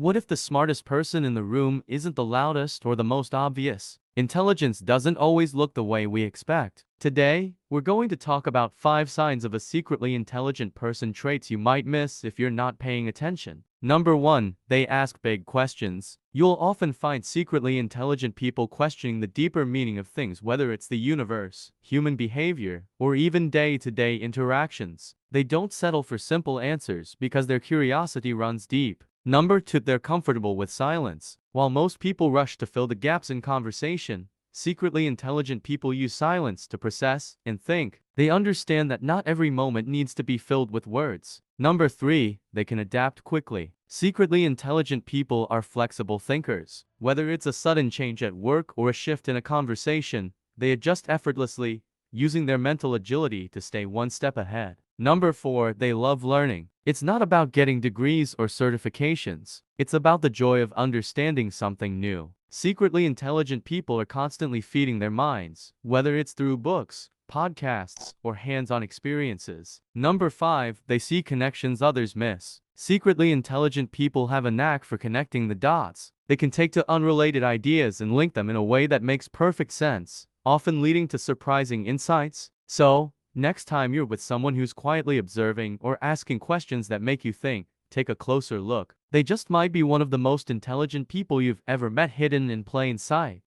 What if the smartest person in the room isn't the loudest or the most obvious? Intelligence doesn't always look the way we expect. Today, we're going to talk about 5 signs of a secretly intelligent person, traits you might miss if you're not paying attention. Number 1, they ask big questions. You'll often find secretly intelligent people questioning the deeper meaning of things, whether it's the universe, human behavior, or even day-to-day interactions. They don't settle for simple answers because their curiosity runs deep. Number 2, they're comfortable with silence. While most people rush to fill the gaps in conversation, secretly intelligent people use silence to process and think. They understand that not every moment needs to be filled with words. Number 3, they can adapt quickly. Secretly intelligent people are flexible thinkers. Whether it's a sudden change at work or a shift in a conversation, they adjust effortlessly, using their mental agility to stay one step ahead. Number 4, they love learning. It's not about getting degrees or certifications. It's about the joy of understanding something new. Secretly intelligent people are constantly feeding their minds, whether it's through books, podcasts, or hands-on experiences. Number 5, they see connections others miss. Secretly intelligent people have a knack for connecting the dots. They can take to unrelated ideas and link them in a way that makes perfect sense, often leading to surprising insights. So, next time you're with someone who's quietly observing or asking questions that make you think, take a closer look. They just might be one of the most intelligent people you've ever met, hidden in plain sight.